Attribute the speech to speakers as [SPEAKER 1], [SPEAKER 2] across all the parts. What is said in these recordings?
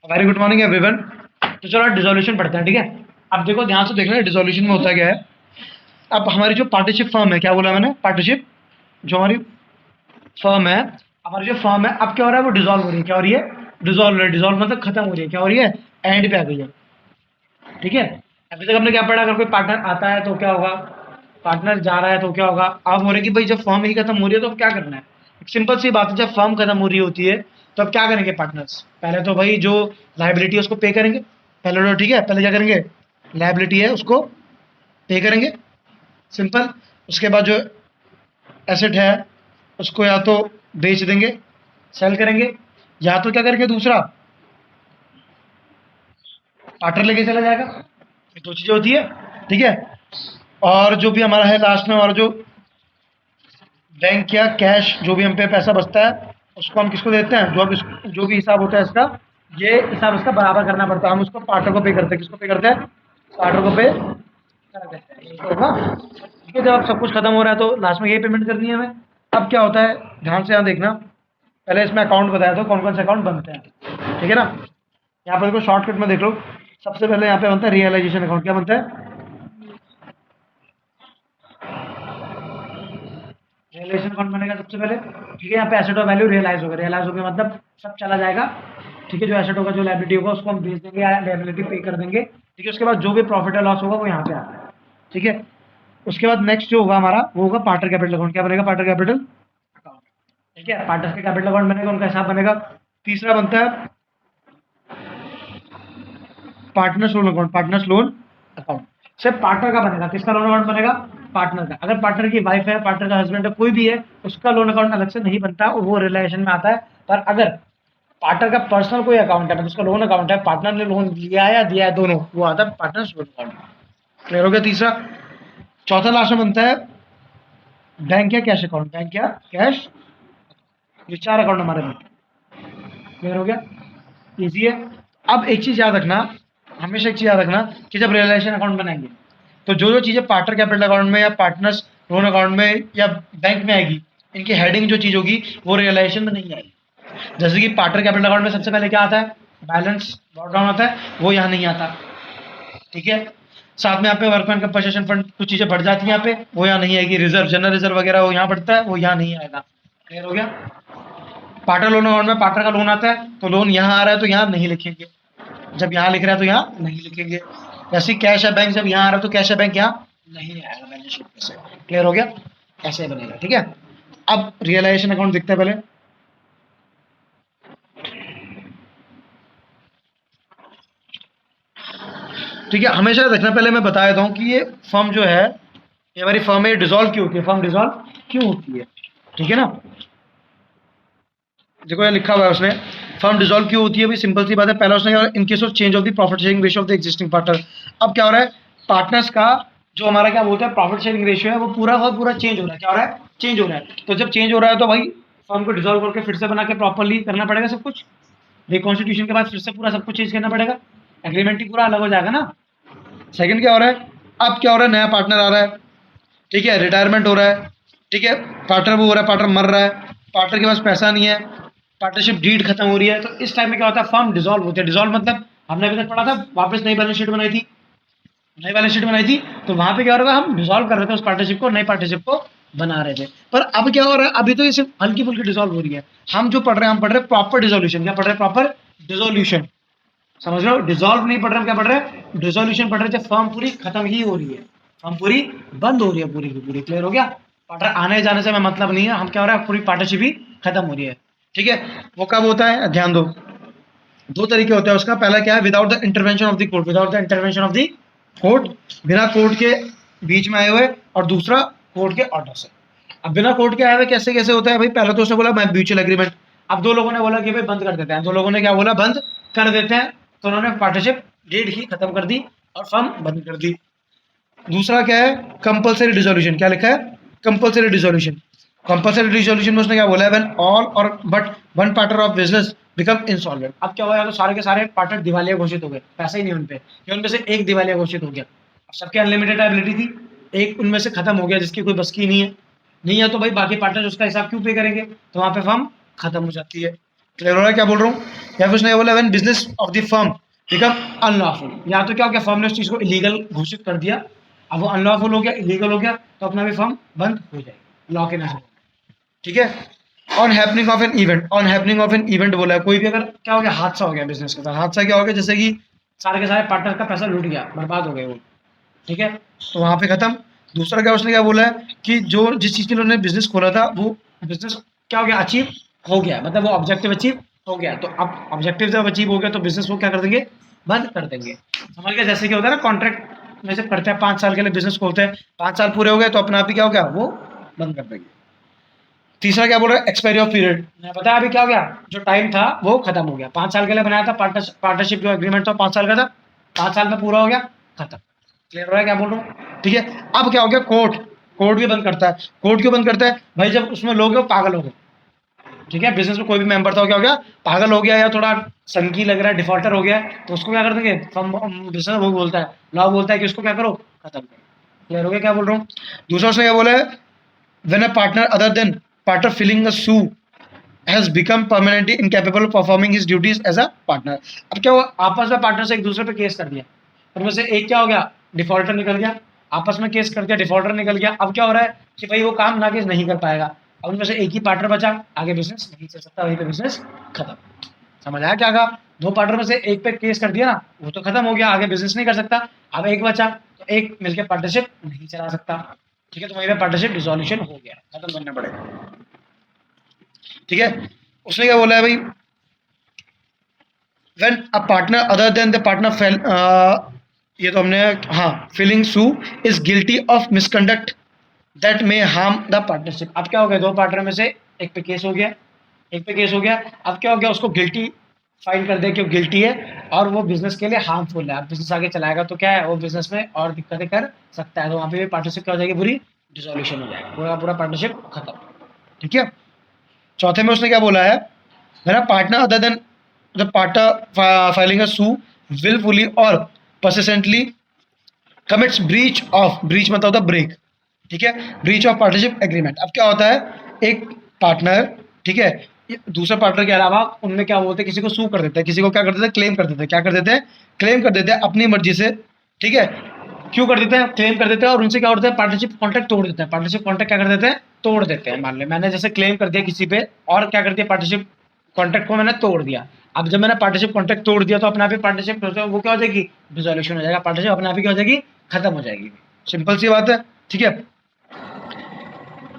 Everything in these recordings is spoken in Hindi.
[SPEAKER 1] Very good morning everyone. तो चलो डिसोल्यूशन पढ़ते हैं, ठीक है। अब देखो ध्यान से देखना डिसोल्यूशन में होता क्या है। अब हमारी जो पार्टनरशिप फर्म है, क्या बोला मैंने, पार्टनरशिप जो हमारी फर्म है, हमारी जो फर्म है, अब क्या हो रहा है, वो डिसॉल्व हो रही है। क्या हो रही है? डिसॉल्व हो रही है। डिसॉल्व मतलब खत्म हो रही है। क्या हो रही है? एंड पे आ गई है, ठीक है। अभी तक हमने क्या पढ़ा, अगर कोई पार्टनर आता है तो क्या होगा, पार्टनर जा रहा है तो क्या होगा। अब हो रहा है कि भाई जब फर्म ही खत्म हो रही है तो अब क्या करना है। एक सिंपल सी बात है, जब फर्म खत्म हो रही होती है तो अब क्या करेंगे पार्टनर्स, पहले तो भाई जो लाइबिलिटी है उसको पे करेंगे पहले, तो ठीक है, पहले क्या करेंगे, लाइबिलिटी है उसको पे करेंगे, सिंपल। उसके बाद जो एसेट है उसको या तो बेच देंगे, सेल करेंगे, या तो क्या करेंगे, दूसरा पार्टनर लेके चला जाएगा। ये दो चीजें होती है, ठीक है। और जो भी हमारा है लास्ट में, हमारा जो बैंक या कैश जो भी हम पे पैसा बचता है उसको हम किसको देते हैं, जो भी हिसाब होता है इसका, ये हिसाब इसका बराबर करना पड़ता है। हम उसको पार्टनर को पे करते हैं। किसको पे करते हैं? पार्टनर को पे कर देते हैं, ठीक है ना। ठीक है, जब अब सब कुछ खत्म हो रहा है तो लास्ट में यही पेमेंट करनी है हमें। अब क्या होता है, ध्यान से यहाँ देखना। पहले इसमें अकाउंट बताया था कौन कौन से अकाउंट बनते हैं, ठीक है ना। यहाँ पर देखो शॉर्टकट में देख लो। सबसे पहले यहाँ पे बनता है रियलाइजेशन अकाउंट। क्या बनता है? रियलाइजेशन अकाउंट बनेगा सबसे पहले, ठीक है। यहाँ पे एसेट और वैल्यू रियलाइज होगा। रियलाइज हो गया मतलब सब चला जाएगा, ठीक है। जो एसेट होगा, जो लाइबिलिटी होगा, उसको हम बेच देंगे या लाइबिलिटी पे कर देंगे, ठीक है। उसके बाद जो भी प्रॉफिट या लॉस होगा वो यहाँ पे आता है, ठीक है। उसके बाद नेक्स्ट जो होगा हमारा वो होगा पार्टनर कैपिटल अकाउंट। क्या बनेगा? पार्टनर कैपिटल अकाउंट, ठीक है। पार्टनर्स का कैपिटल अकाउंट बनेगा, उनका हिसाब बनेगा। तीसरा बनता है partners loan account. Partners loan account सिर्फ पार्टनर का बनेगा। किसका लोन अकाउंट बनेगा? पार्टनर का। अगर पार्टनर की वाइफ है, पार्टनर का हस्बैंड है, कोई भी है, उसका लोन अकाउंट अलग से नहीं बनता, वो रिलेशन में आता है। पर अगर पार्टनर का पर्सनल कोई अकाउंट है, मतलब उसका लोन अकाउंट है, पार्टनर ने लोन लिया या दिया है, दोनों, वो आता है पार्टनर्स लोन अकाउंट। क्लियर हो गया तीसरा। चौथा लास्ट में बनता है बैंक या कैश अकाउंट। बैंक या कैश, ये चार अकाउंट हमारे बनते हैं। क्लियर हो गया, इजी है। अब एक चीज याद रखना, हमेशा एक चीज याद रखना कि जब रियलाइजेशन अकाउंट बनाएंगे तो जो जो चीजें पार्टनर कैपिटल अकाउंट में या पार्टनर्स लोन अकाउंट में या बैंक में आएगी, इनकी हेडिंग जो चीज होगी वो रियलाइजेशन में नहीं आएगी। जैसे कि पार्टनर कैपिटल अकाउंट में सबसे पहले क्या आता है, बैलेंस ड्रॉ डाउन आता है, वो यहाँ नहीं आता, ठीक है। साथ में यहाँ पे वर्कमैन कंपनसेशन फंड कुछ चीजें बढ़ जाती है यहाँ पे, वो यहाँ नहीं आएगी। रिजर्व, जनरल रिजर्व वगैरह वो यहाँ बढ़ता है, वो यहाँ नहीं आएगा। क्लियर हो गया। पार्टनर लोन अकाउंट में पार्टनर का लोन आता है तो लोन यहाँ आ रहा है तो यहाँ नहीं लिखेंगे, जब यहाँ लिख रहा है तो यहाँ नहीं लिखेंगे। जैसे कैश है बैंक, जब यहाँ आ रहा है तो कैश है बैंक यहाँ नहीं आएगा बैलेंस शीट में से। क्लियर हो गया, ऐसे बनेगा, ठीक है। अब रियलाइजेशन अकाउंट दिखता है पहले, ठीक है। हमेशा देखना, पहले मैं बता देता हूँ कि ये फर्म जो है, ये हमारी फर्म है, डिसॉल्व क्यों होती है, फर्म डिसॉल्व क्यों होती है, ठीक है ना। देखो ये लिखा हुआ है उसने, फर्म डिसॉल्व क्यों होती है। भाई सिंपल सी बात है, पहला उसने in case of change of the profit sharing ratio of the existing partner. अब क्या हो रहा है, पार्टनर्स का जो हमारा क्या बोलते हैं प्रॉफिट शेयरिंग रेशियो है, वो पूरा का पूरा चेंज हो रहा है। क्या हो रहा है? चेंज हो रहा है। तो जब चेंज हो रहा है तो भाई फर्म को डिसॉल्व करके फिर से बना के प्रॉपरली करना पड़ेगा सब कुछ। रिकॉन्स्टिट्यूशन के बाद फिर से पूरा सब कुछ चेंज करना पड़ेगा, एग्रीमेंट ही पूरा अलग हो जाएगा ना। सेकंड क्या हो रहा है, अब क्या हो रहा है, नया पार्टनर आ रहा है, ठीक है, रिटायरमेंट हो रहा है, ठीक है, पार्टनर वो हो रहा है, पार्टनर मर रहा है, पार्टनर के पास पैसा नहीं है, पार्टनरशिप डीड खत्म हो रही है, तो इस टाइम में क्या होता है, फर्म डिसॉल्व होती है। डिसॉल्व मतलब हमने अभी तक पढ़ा था, वापस नई बैलेंस शीट बनाई थी, नई बैलेंस शीट बनाई थी, तो वहां पे क्या हो रहा था, हम डिसॉल्व कर रहे थे उस पार्टनरशिप को, नई पार्टनरशिप को बना रहे थे। पर अब क्या हो रहा है, अभी तो ये सिर्फ हल्की फुल्की डिसॉल्व हो रही है। हम जो पढ़ रहे हैं, हम पढ़ रहे हैं प्रॉपर डिसोल्यूशन। क्या पढ़ रहे हैं? Proper dissolution. समझ लो, डिसॉल्व नहीं पढ़ रहे हम, क्या पढ़ रहे हैं, डिसोल्यूशन पढ़ रहे हैं। जब फर्म पूरी खत्म ही हो रही है, फर्म पूरी बंद हो रही है, पूरी की पूरी। क्लियर हो गया। पार्टनर आने जाने से हमें मतलब नहीं है, हम क्या हो रहा है, पूरी पार्टनरशिप ही खत्म हो रही है, ठीक है। वो कब होता है, ध्यान दो, दो तरीके होते हैं उसका। पहला क्या है, without the intervention of the court, without the intervention of the court, बिना कोर्ट के बीच में आए हुए, और दूसरा कोर्ट के ऑर्डर से। अब बिना कोर्ट के आए हुए कैसे कैसे होता है भाई, पहले तो उसने बोला मैं म्यूचुअल एग्रीमेंट। अब दो लोगों ने बोला कि भाई बंद कर देते हैं, दो लोगों ने क्या बोला, बंद कर देते हैं, तो उन्होंने पार्टनरशिप डेट ही खत्म कर दी और फर्म बंद कर दी। दूसरा क्या है, कंपलसरी डिसोल्यूशन। क्या लिखा है, कंपलसरी डिसोल्यूशन। कंपलसरी डिसोल्यूशन में उसने क्या बोला है, व्हेन ऑल और but one partner of business become insolvent. अब क्या हुआ, तो सारे के सारे पार्टनर दिवालिया घोषित हो गए, पैसा ही नहीं उन पे, या उनमें से एक दिवालिया घोषित हो गया। अब सबके अनलिमिटेड लायबिलिटी थी, एक उनमें से खत्म हो गया जिसकी कोई बस की नहीं है, नहीं है तो भाई बाकी पार्टनर उसका हिसाब क्यों पे करेंगे, तो वहां पे फर्म खत्म हो जाती है। क्लियर हो रहा है क्या बोल रहा हूँ? या फिर उसने बोला when business of the firm become unlawful, या तो क्या हो गया फर्म ने उस चीज को इलीगल घोषित कर दिया, अब वो अनलॉफुल हो गया, इलीगल हो गया, तो अपना भी फर्म बंद हो जाएगी लॉ के नजर। ठीक है। On happening of an event, on happening of an event बोला है, कोई भी अगर क्या हो गया हादसा हो गया बिजनेस के साथ, हादसा क्या हो गया जैसे कि सारे के सारे पार्टनर का पैसा लूट गया, बर्बाद हो गए वो, ठीक है, तो वहां पे खत्म। दूसरा क्या उसने क्या बोला है कि जो जिस चीज के लिए उन्होंने बिजनेस खोला था वो बिजनेस क्या हो गया अचीव हो गया, मतलब वो ऑब्जेक्टिव अचीव हो गया, तो अब ऑब्जेक्टिव जब अचीव हो गया तो बिजनेस वो क्या कर देंगे, बंद कर देंगे। समझ गया? जैसे कि होता है ना कॉन्ट्रैक्ट में से करते हैं 5 साल के लिए बिजनेस खोलते हैं, 5 साल पूरे हो गए तो अपना आप ही क्या हो गया वो बंद कर देंगे। तीसरा क्या बोल रहा है एक्सपायरी ऑफ पीरियड, मैं बताया अभी क्या हो गया, जो टाइम था वो खत्म हो गया, 5 साल के लिए बनाया था पार्टनरशिप जो एग्रीमेंट था 5 साल का था, 5 साल में पूरा हो गया खत्म। क्लियर हो रहा है क्या बोल रहा हूँ? ठीक है। अब क्या हो गया कोर्ट, कोर्ट भी बंद करता है। कोर्ट क्यों बंद करता है भाई? जब उसमें लोग हैं, पागल हो गए, ठीक है, बिजनेस में कोई भी मेंबर था वो क्या हो गया पागल हो गया या थोड़ा संकी लग रहा है, डिफॉल्टर हो गया है, तो उसको क्या कर देंगे, बिजनेस वो बोलता है, लॉ बोलता है कि उसको क्या करो, खत्म करो। क्लियर हो गया क्या बोल रहा हूँ? दूसरा उसने क्या बोला है when a partner other than partner filling a suit has become permanently incapable of performing his duties as a partner। अब क्या हुआ, आपस में पार्टनर से एक दूसरे पे केस कर दिया, उनमें से एक क्या हो गया डिफॉल्टर निकल गया, आपस में केस कर दिया, डिफॉल्टर निकल गया, अब क्या हो रहा है कि भाई वो काम ना केस नहीं कर पाएगा, अब उनमें से एक ही पार्टनर बचा, आगे बिजनेस नहीं चल सकता, वहीं पे बिजनेस खत्म। समझ आया क्या कहा? दो पार्टनर में से एक पे केस कर दिया ना, वो तो खत्म हो गया, आगे बिजनेस नहीं कर सकता, अब एक बचा तो एक मिलकर पार्टनरशिप नहीं चला सकता, ठीक है, तो वहीं पे पार्टनरशिप डिसोल्यूशन हो गया, खत्म करना पड़ेगा। ठीक है। उसने क्या बोला है भाई when a partner other than the partner fail, ये तो हमने, हाँ, feeling sue is guilty of misconduct that may harm the partnership. अब क्या हो गया, दो पार्टनर में से एक पे केस हो गया, एक पे केस हो गया, अब क्या हो गया उसको गिल्टी फाइंड कर दे कि वो गिल्टी है और वो बिजनेस के लिए हार्मफुल है, अब बिजनेस आगे चलाएगा तो क्या है वो बिजनेस में और दिक्कतें कर सकता है, तो वहाँ पे भी पार्टनरशिप क्या हो जाएगी, पूरी डिसोल्यूशन हो जाएगा, पूरा पूरा पार्टनरशिप खत्म। ठीक है। चौथे में उसने क्या बोला है मेरा partner other than the partner filing a sue wilfully और persistently commits breach of, breach मतलब होता है ब्रेक, ठीक है, ब्रीच ऑफ पार्टनरशिप एग्रीमेंट। अब क्या होता है एक पार्टनर, ठीक है, दूसरे पार्टनर के अलावा उनमें क्या बोलते हैं किसी को सू कर देते हैं, किसी को क्या कर देते हैं क्लेम कर देते हैं, क्या कर देते हैं क्लेम कर देते हैं अपनी मर्जी से, ठीक है, क्यों कर देते हैं क्लेम कर देते हैं, और उनसे क्या होता है पार्टनरशिप कॉन्ट्रैक्ट तोड़ देते हैं, पार्टनरशिप कॉन्ट्रैक्ट क्या कर देते हैं तोड़ देते हैं। मान ले मैंने जैसे क्लेम कर दिया किसी पे और क्या कर दिया पार्टनरशिप कॉन्ट्रैक्ट को मैंने तोड़ दिया, अब जब मैंने पार्टनरशिप कॉन्ट्रैक्ट तोड़ दिया तो अपने आप ही पार्टनरशिप वो क्या हो जाएगी डिसोल्यूशन हो जाएगा, पार्टनरशिप अपने आप ही क्या हो जाएगी खत्म हो जाएगी। सिंपल सी बात है। ठीक है।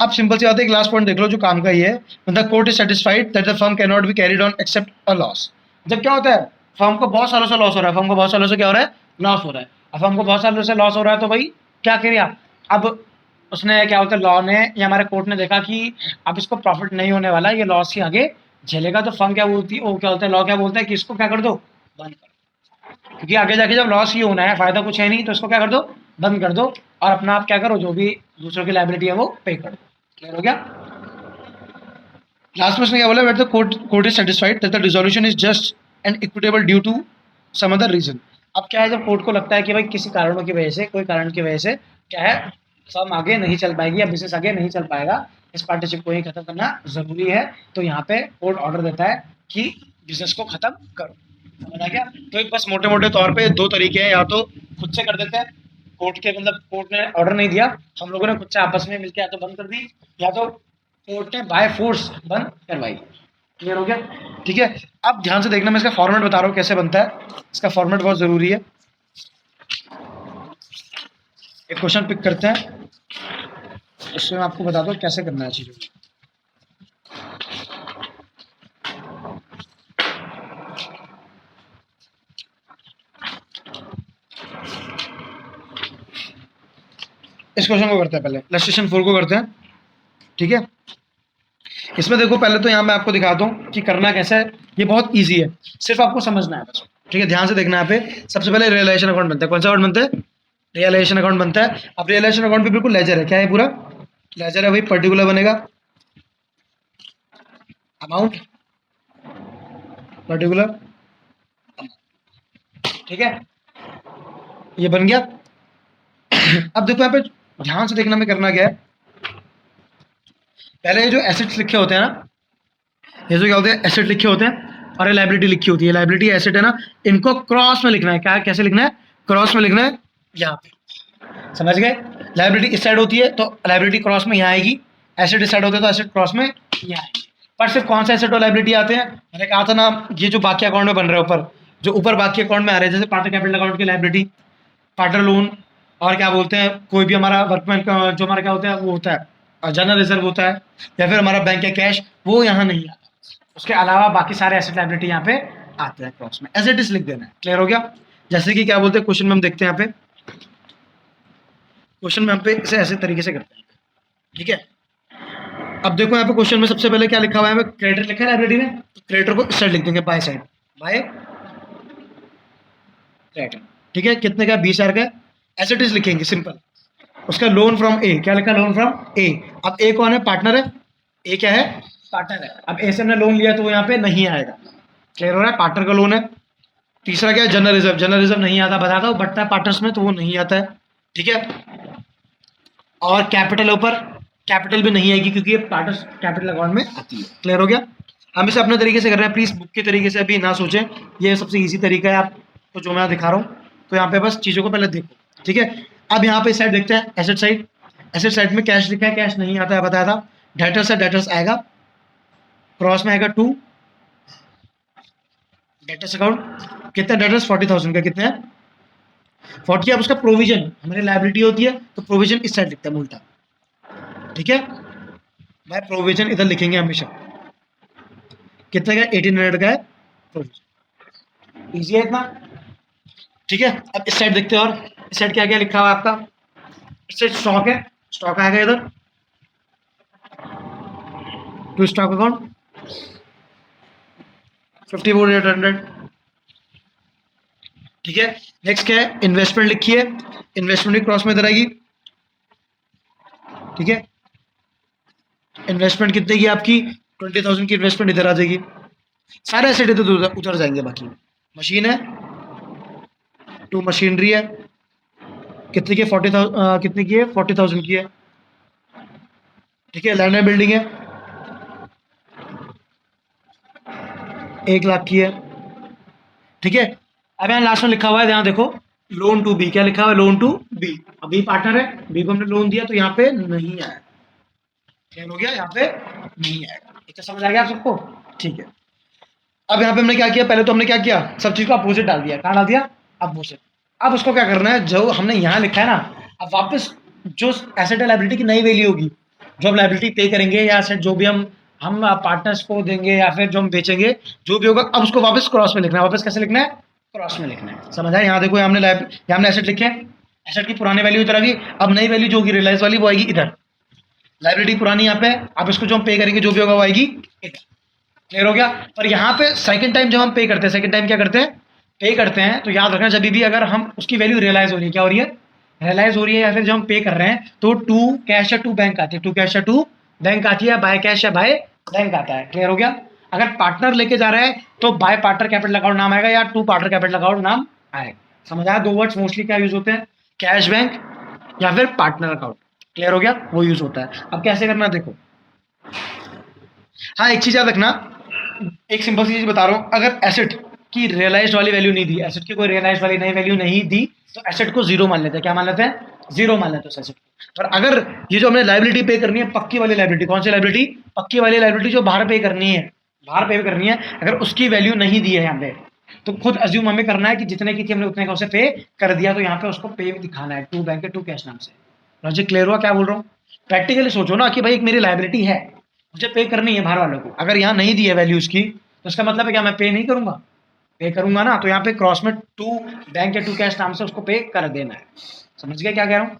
[SPEAKER 1] अब सिंपल सी बात है, एक लास्ट पॉइंट देख लो जो काम का ही है, the court is satisfied that the firm can not be carried on except a loss. जब क्या होता है फर्म को बहुत सालों से लॉस हो रहा है, फर्म को बहुत सालों से क्या हो रहा है लॉस हो रहा है, अब फर्म को बहुत सालों से लॉस हो रहा है तो भाई क्या करिए, अब उसने क्या होता है लॉ ने या हमारे कोर्ट ने देखा कि अब इसको प्रॉफिट नहीं होने वाला, ये लॉस ही आगे झेलेगा, तो फर्म क्या बोलती है वो क्या होता है लॉ क्या बोलता है कि इसको क्या कर दो बंद कर दो, क्योंकि आगे जाके जब लॉस ही होना है फायदा कुछ है नहीं, तो इसको क्या कर दो बंद कर दो, और अपना आप क्या करो जो भी दूसरों की लाइबिलिटी है वो पे कर दो। क्लियर हो गया? लास्ट में उसने क्या बोला wait the court is satisfied that the resolution is just and equitable due to some other reason. अब क्या है जब कोर्ट को लगता है कि भाई किसी कारणों की वजह से, कोई कारण की वजह से क्या है फर्म आगे नहीं चल पाएगी या बिजनेस आगे नहीं चल पाएगा, इस पार्टनरशिप को ही खत्म करना जरूरी है, तो यहाँ पे कोर्ट ऑर्डर देता है कि बिजनेस को खत्म करो। समझ आ गया? तो एक बस मोटे मोटे तौर पे दो तरीके हैं, या तो खुद से कर देते हैं कोर्ट के, मतलब कोर्ट ने ऑर्डर नहीं दिया हम लोगों ने खुद से आपस में मिलकर या तो बंद कर दी, या तो कोर्ट ने बाय फोर्स बंद करवाई। क्लियर हो गया? ठीक है। अब ध्यान से देखना, मैं इसका फॉर्मेट बता रहा हूँ कैसे बनता है, इसका फॉर्मेट बहुत जरूरी है। एक क्वेश्चन पिक करते हैं, उसमें मैं आपको बता दूं कैसे करना है चीजों को। इस क्वेश्चन को करते हैं, पहले इलस्ट्रेशन 4 को करते हैं। ठीक है। इसमें देखो पहले तो यहाँ मैं आपको दिखाता हूँ कि करना कैसे है, ये बहुत इजी है, सिर्फ आपको समझना है बस। ठीक है, ध्यान से देखना यहाँ पे। सबसे पहले रियलाइजेशन अकाउंट बनता है, कौन सा अकाउंट बनता है रियलाइजेशन अकाउंट बनता है। अब रियलाइजेशन अकाउंट पे बिल्कुल लेजर है, क्या है पूरा लेजर है भाई, पर्टिकुलर बनेगा अमाउंट, पर्टिकुलर, ठीक है, ये बन गया। अब देखो यहाँ पे ध्यान से देखना में करना क्या है, पहले जो एसेट्स लिखे होते हैं ना, ये जो क्या होते हैं एसेट लिखे होते हैं और ये लाइबिलिटी लिखी होती है, लाइबिलिटी एसेट है ना, इनको क्रॉस में लिखना है। क्या कैसे लिखना है? क्रॉस में लिखना है यहाँ पे, समझ गए? लाइबिलिटी इस साइड होती है तो लाइबिलिटी क्रॉस में यहाँ आएगी, एसेट इस साइड होते हैं तो एसेट क्रॉस में यहाँ आएगी। पर सिर्फ कौन सा एसेट और लाइबिलिटी आते हैं? मैंने कहा था ना, ये जो बाकी अकाउंट में बन रहे हैं ऊपर, जो ऊपर बाकी अकाउंट में आ रहे हैं, जैसे पार्टनर कैपिटल अकाउंट की लाइबिलिटी, पार्टनर लोन, और क्या बोलते हैं कोई भी हमारा वर्कमैन का जो हमारा क्या होता है वो होता है जनरल रिजर्व होता है, या फिर हमारा बैंक का कैश, वो यहाँ नहीं आता। उसके अलावा बाकी सारे एसेट लाइबिलिटी यहाँ पे आते हैं क्रॉस में, एसेट इस लिख देना है। क्लियर हो गया? जैसे कि क्या बोलते हैं क्वेश्चन में हम देखते हैं, यहाँ पे क्वेश्चन में हम पे इसे ऐसे तरीके से करते हैं, ठीक है? अब देखो यहाँ पे क्वेश्चन में सबसे पहले क्या लिखा हुआ है, क्रेडिटर लिखा है लाइब्रेरी में, तो क्रेडिटर को इस साइड लिख देंगे, बाय साइड, बाय क्रेडिटर, ठीक है? कितने का? 20,000 का। एसेट्स लिखेंगे सिंपल, उसका लोन फ्रॉम ए, क्या लिखा? लोन फ्रॉम ए। अब ए कौन है? पार्टनर है, ए क्या है? पार्टनर है। अब ए से हमने लोन लिया तो वो यहाँ पे नहीं आएगा। क्लियर हो रहा है? पार्टनर का लोन है। तीसरा क्या है? जनरल रिजर्व, जनरल रिजर्व नहीं आता, बताता हूँ, बटता है पार्टनर्स में तो वो नहीं आता है, ठीक है? और कैपिटल ऊपर, कैपिटल भी नहीं आएगी क्योंकि ये पार्टनर्स कैपिटल अकाउंट में आती है। क्लियर हो गया? हम इसे अपने तरीके से कर रहे हैं, प्लीज बुक के तरीके से अभी ना सोचें, ये सबसे ईजी तरीका है आपको जो मैं दिखा रहा हूँ, तो यहाँ पे बस चीज़ों को पहले देखो, ठीक है? अब यहाँ पे साइड देखते हैं, एसेट साइड। एसेट साइड में कैश लिखा है, कैश नहीं आता है, बताया था। डेटर्स है, डेटर्स आएगा, क्रॉस में आएगा 2, डेटर्स अकाउंट। कितना डेटर्स? 40,000 का। कितने हैं? 40। अब उसका प्रोविजन, हमारी लाइबिलिटी होती है तो प्रोविजन इस साइड लिखता है उल्टा, ठीक है? भाई प्रोविजन इधर लिखेंगे हमेशा। कितने का? 1800 का है प्रोविजन। इजी है इतना, ठीक है? अब इस साइड देखते हैं, और इस साइड क्या क्या लिखा हुआ है आपका? इस साइड स्टॉक है, स्टॉक आएगा इधर, टू स्टॉक अकाउंट 54,800, ठीक है? नेक्स्ट क्या है? इन्वेस्टमेंट लिखी है, इन्वेस्टमेंट भी क्रॉस में इधर आएगी, ठीक है? इन्वेस्टमेंट कितने की आपकी? 20,000 की इन्वेस्टमेंट इधर आ जाएगी। सारे एसेट इधर उधर जाएंगे। बाकी मशीन है, 2 मशीनरी है, कितने की? 40,000, कितने की है? 40,000 की है, ठीक है? लैंड एंड बिल्डिंग है, 1 लाख की है, ठीक है? अब यहाँ लास्ट में लिखा हुआ है, यहाँ देखो, लोन टू बी। क्या लिखा हुआ है? Loan to B. अब बी पार्टनर है, बी को हमने लोन दिया तो यहाँ पे नहीं आया। क्लियर हो गया? यहाँ पे नहीं आएगा। इतना समझ आ गया आप सबको? ठीक है। अब यहाँ पे हमने क्या किया? पहले तो हमने क्या किया? सब चीज को अपोजिट डाल दिया। कहाँ डाल दिया? अपोजिट। अब उसको क्या करना है? जो हमने यहाँ लिखा है ना, अब वापस जो एसेट लायबिलिटी की नई वैल्यू होगी, जो हम लायबिलिटी पे करेंगे या एसेट जो भी हम पार्टनर्स को देंगे या फिर जो हम बेचेंगे, जो भी होगा, अब उसको वापस क्रॉस में लिखना है। वापस कैसे लिखना है? क्रॉस में लिखना है। समझ आया? यहाँ देखो, यहाँ हमने एसेट लिखे, एसेट की पुरानी वैल्यू इधर आ गई। अब नई वैल्यू जो होगी रिलायंस वाली, वो आएगी इधर। लाइबिलिटी पुरानी यहाँ पे, अब इसको जो हम पे करेंगे जो भी होगा वो आएगी इधर। क्लियर हो गया? पर यहाँ पे सेकंड टाइम जब हम पे करते हैं, सेकंड टाइम क्या करते हैं? पे करते हैं, तो याद रखना, जब भी अगर हम उसकी वैल्यू रियलाइज हो रही है, क्या हो रही है? रियलाइज हो रही है, या फिर जब हम पे कर रहे हैं तो टू कैश या टू बैंक आती है, टू कैश या टू बैंक आती है, बाय कैश या बाय बैंक आता है। क्लियर हो गया? अगर पार्टनर लेके जा रहा है तो बाय पार्टनर कैपिटल अकाउंट नाम आएगा या टू पार्टनर कैपिटल अकाउंट नाम आएगा। समझ आया? 2 वर्ड्स मोस्टली क्या यूज होते हैं? कैश बैंक या फिर पार्टनर अकाउंट। क्लियर हो गया? वो यूज होता है। अब कैसे करना देखो। हाँ, एक चीज याद रखना, एक सिंपल सी चीज बता रहा हूँ, अगर एसेट की रियलाइज्ड वाली वैल्यू नहीं दी, एसेट की कोई रियलाइज्ड वाली नई वैल्यू नहीं दी, तो एसेट को जीरो मान लेते हैं। क्या मान लेते हैं? जीरो मान लेते हैं एसेट को। पर अगर ये जो हमने लायबिलिटी पे करनी है, पक्की वाली लायबिलिटी, कौन सी लायबिलिटी? पक्की वाली लायबिलिटी जो बाहर पे करनी है, बाहर पे करनी है, अगर उसकी वैल्यू नहीं दी है यहाँ पे, तो खुद अज्यूम हमें करना है कि जितने की थी हमने उतने का उसे पे कर दिया, तो यहाँ पे उसको पे दिखाना है, टू बैंक के टू कैश नाम से। लॉजिक क्लियर हुआ? क्या बोल रहा हूँ? प्रैक्टिकली सोचो ना कि भाई एक मेरी लायबिलिटी है, मुझे पे करनी है बाहर वालों को, अगर यहाँ नहीं दी है वैल्यू उसकी, तो इसका मतलब है क्या? मैं पे नहीं करूंगा? पे करूंगा ना, तो यहाँ पे क्रॉस में टू बैंक या टू कैश नाम से उसको पे कर देना है। समझ गए क्या कह रहा हूँ?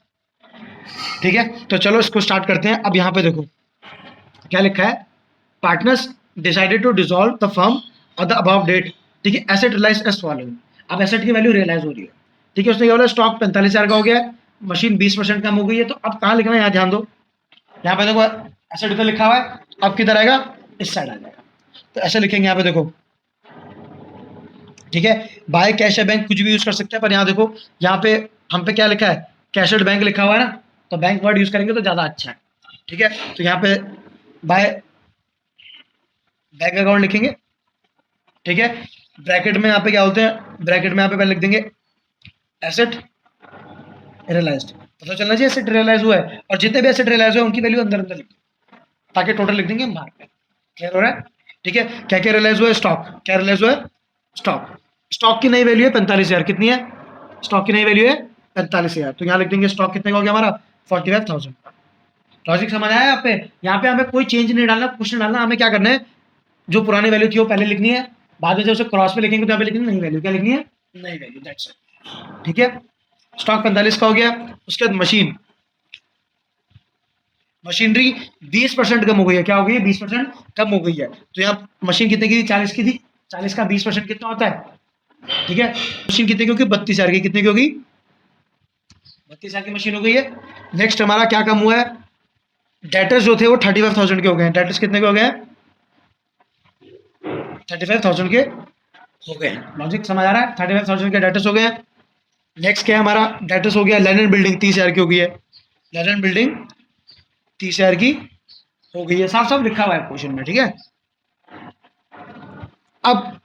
[SPEAKER 1] ठीक है, तो चलो इसको स्टार्ट करते हैं। अब यहाँ पे देखो क्या लिखा है? Partners decided to dissolve the firm on the above date, ठीक है? Asset realise as following. अब एसेट की वैल्यू रियलाइज हो रही है, ठीक है? उसने क्या बोला? स्टॉक 45,000 का हो गया है, मशीन 20% कम हो गई है, तो अब कहाँ लिखना है? यहाँ ध्यान दो, यहाँ पे देखो एसेट इधर लिखा हुआ है, अब किधर आएगा? इस साइड आ जाएगा। तो ऐसे लिखेंगे यहाँ पे देखो, ठीक है? बाय कैश या बैंक कुछ भी यूज कर सकते हैं, पर यहाँ देखो, यहाँ पे हम पे क्या लिखा है? कैश एंड बैंक लिखा हुआ है ना, तो बैंक वर्ड यूज करेंगे तो ज्यादा अच्छा है, ठीक है? तो यहाँ पे बाय बैंक अकाउंट लिखेंगे, ठीक है। ब्रैकेट में यहाँ पे क्या बोलते हैं, ब्रैकेट में यहाँ पे पहले लिख देंगे एसेट रियलाइज्ड, पता चलना चाहिए एसेट रियलाइज हुआ है, और जितने भी एसेट रियलाइज हुए उनकी वैल्यू अंदर अंदर लिख देंगे, ताकि टोटल लिख देंगे बाहर पे। क्लियर हो रहा है? ठीक है। क्या क्या रियलाइज हुआ है? स्टॉक। क्या रियलाइज हुआ है? स्टॉक। स्टॉक की नई वैल्यू है 45,000। कितनी है? स्टॉक की नई वैल्यू है 45,000। तो यहाँ लिख देंगे स्टॉक कितने का हो गया हमारा? 45,000। लॉजिक समझ आया यहाँ पे? यहाँ पे हमें कोई चेंज नहीं डालना, कुछ नहीं डालना, हमें क्या करना है, जो पुरानी वैल्यू थी वो पहले लिखनी है, बाद में जब उसे क्रॉस पे लिखेंगे तो यहाँ पे लिखनी नई वैल्यू। क्या लिखनी है? नई वैल्यू। That's it. ठीक है। स्टॉक 45 का हो गया। उसके बाद मशीन, मशीनरी 20% कम हो गई है। क्या हो गई है? 20% कम हो गई है। तो यहाँ मशीन कितने की थी? 40 की थी। 40 का 20% कितना होता है? ठीक है। मशीन कितने की होगी? 32,000 की। कितने की होगी? 32,000 की मशीन हो गई है। नेक्स्ट हमारा क्या कम हुआ है? डेटर्स जो थे वो 35,000 के हो गए हैं। डेटर्स कितने के हो गए हैं? 35,000 के हो गए हैं। लॉजिक समझ आ रहा है? 35,000 के डेटर्स हो गए हैं। नेक्स्ट क्या है हमारा? डेटर्स हो गया लैंड एंड बिल्डिंग, 30,000 की हो गई है। लैंड एंड बिल्डिंग 30,000 की हो गई है। साफ साफ लिखा हुआ है क्वेश्चन में। ठीक है। अब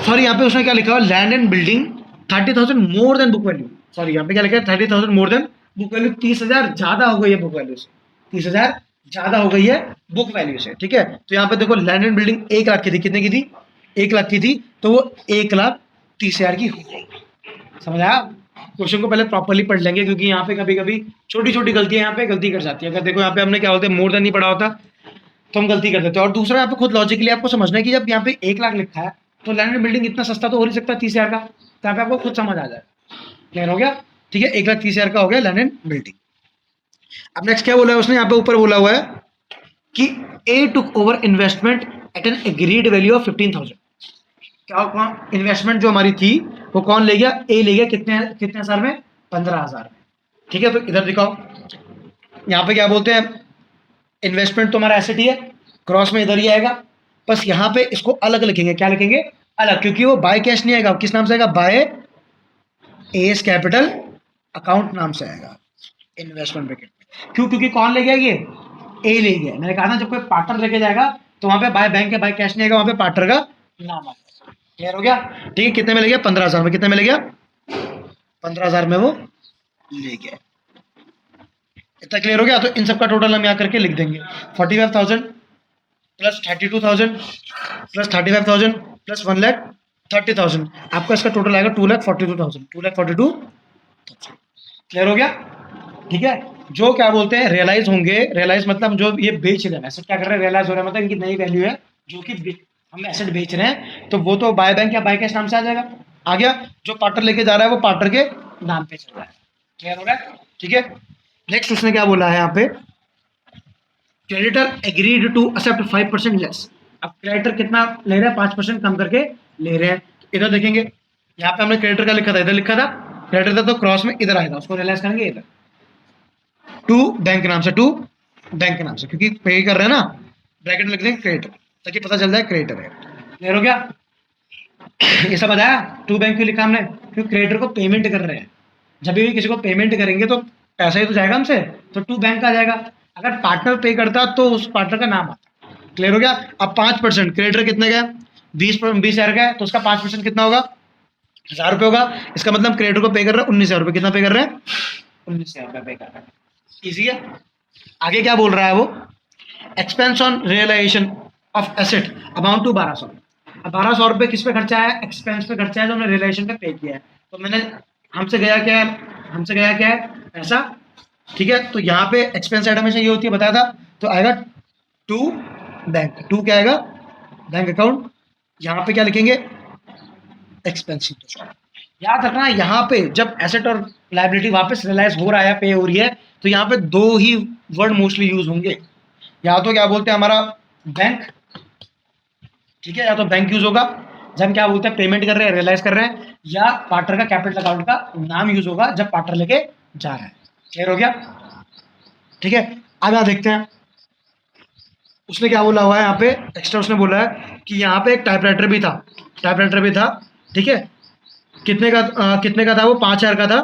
[SPEAKER 1] सॉरी, यहाँ पे उसने क्या लिखा हुआ? Land and building 30,000 more than book value. Sorry, यहाँ पे क्या लिखा है? 30,000 मोर देन बुक वैल्यू। 30,000 ज्यादा हो गई है बुक वैल्यू से। 30,000 ज्यादा हो गई है बुक वैल्यू से। ठीक है। तो यहाँ पे देखो लैंड एंड बिल्डिंग 1 लाख की थी। कितने की थी? 1 लाख की थी। तो वो 1,30,000 की हो गई। समझ आया? क्वेश्चन को पहले प्रॉपर्ली पढ़ लेंगे, क्योंकि यहाँ पे कभी कभी छोटी छोटी गलतियां यहाँ पे गलती कर जाती है। अगर देखो यहाँ पे हमने क्या बोलते हैं, मोर देन नहीं पढ़ा होता तो हम गलती कर देते हैं। और दूसरा यहाँ पे खुद लॉजिकली आपको समझना है कि जब यहाँ पे 1 लाख लिखा है तो लैंड एंड बिल्डिंग इतना सस्ता तो हो नहीं सकता 30,000 का। तो यहाँ पे आपको खुद समझ आ जाए। क्लियर हो गया? ठीक है। 1,30,000 का हो गया लैंड एंड बिल्डिंग। अब नेक्स्ट क्या बोला है उसने? यहाँ पे ऊपर बोला हुआ है कि A took over investment at an agreed value of 15,000। क्या इन्वेस्टमेंट जो हमारी थी वो कौन ले गया? ए ले गया। कितने कितने हजार में? 15,000 में। ठीक है। तो इधर दिखाओ, यहाँ पे क्या बोलते हैं, इन्वेस्टमेंट तो हमारा एसेट ही है, क्रॉस में इधर ही आएगा। बस यहाँ पे इसको अलग लिखेंगे। क्या लिखेंगे? अलग, क्योंकि वो बाय कैश नहीं आएगा। किस नाम से आएगा? बाय एस कैपिटल अकाउंट नाम से आएगा इन्वेस्टमेंट ब्रैकेट में। क्यों? क्योंकि कौन ले गया? ये ए ले गया। मैंने कहा था जब कोई पार्टनर लेके जाएगा तो वहां पे बाय बैंक या बाय कैश नहीं आएगा, वहां पे पार्टनर का नाम आएगा। क्लियर हो गया? ठीक है। कितने में ले गया? 15,000 में। कितने में ले गया? 15,000 में वो ले गया। इतना क्लियर हो गया? तो इन सबका टोटल हम यहाँ करके लिख देंगे 45,000 प्लस 32,000 प्लस 35,000 प्लस 1,30,000। आपका इसका टोटल आएगा 2,42,000। 2,42,000। क्लियर हो गया? ठीक है। जो क्या बोलते हैं रियलाइज होंगे, रियलाइज मतलब जो ये बेच रहे हैं एसेट, क्या कर रहे हैं? रियलाइज हो रहा है मतलब इनकी नई वैल्यू है जो कि हम एसेट बेच रहे हैं, तो वो तो बाय बैंक या बाय कैश नाम से आ जाएगा। आ गया? जो पार्टनर लेके जा रहा है वो पार्टनर के नाम पे चल रहा है। क्लियर हो रहा है? ठीक है। नेक्स्ट उसने क्या बोला है यहाँ पे? Creditor agreed to accept 5% less. अब क्रेडिटर कितना ले रहे हैं? 5% कम करके ले रहे हैं। इधर देखेंगे, यहाँ पे हमने क्रेडिटर का लिखा था, इधर लिखा था क्रेडिटर था, तो क्रॉस में इधर आएगा, उसको रियलाइज करेंगे इधर टू बैंक के नाम से। टू बैंक के नाम से, क्योंकि पे कर रहे हैं ना, ब्रैकेट में लिख देंगे क्रेडिटर ताकि पता चल जाए क्रेडिटर है। क्लियर हो गया? ये सब बताया। टू बैंक क्यों लिखा हमने? क्योंकि क्रेडिटर को पेमेंट कर रहे हैं। जब भी किसी को पेमेंट करेंगे तो पैसा ही तो जाएगा हमसे, तो टू बैंक आ जाएगा। अगर पार्टनर पे करता तो उस पार्टनर का नाम आता। क्लियर हो गया? अब 5% क्रेडिटर कितने का है? 20,000 का है, तो उसका 5% कितना होगा? 1,000 रुपये होगा। इसका मतलब क्रेडिटर को पे कर रहे हैं 19,000 रुपये। कितना पे कर रहे हैं? 19,000 रुपये पे कर रहे हैं। इजी है। आगे क्या बोल रहा है वो? Expense on realisation of asset amount to 1,200। अब 1,200 रुपये किस पे खर्चा है? एक्सपेंस पे खर्चा है जो हमने रियलाइजेशन पे पे किया है। तो मैंने हमसे गया क्या है? हमसे गया क्या है? पैसा। ठीक है। तो यहाँ पे एक्सपेंस साइड हमेशा ये होती है, बताया था। तो आएगा टू बैंक। टू क्या आएगा? Bank account. यहाँ पे क्या लिखेंगे? एक्सपेंसिव। याद रखना यहाँ पे जब एसेट और लायबिलिटी वापस रियलाइज हो रहा है, पे हो रही है, तो यहाँ पे दो ही वर्ड मोस्टली यूज होंगे। या तो क्या बोलते हैं हमारा बैंक, ठीक है, या तो बैंक यूज होगा जब क्या बोलते हैं पेमेंट कर रहे हैं, रियलाइज कर रहे हैं, या पार्टनर का कैपिटल अकाउंट का नाम यूज होगा जब पार्टनर लेके जा रहा है। क्लियर हो गया? ठीक है। आगे देखते हैं उसने क्या बोला हुआ है यहाँ पे एक्स्ट्रा। उसने बोला है कि यहाँ पे एक टाइपराइटर भी था। टाइपराइटर भी था। ठीक है। कितने का था वो? 5,000 का था।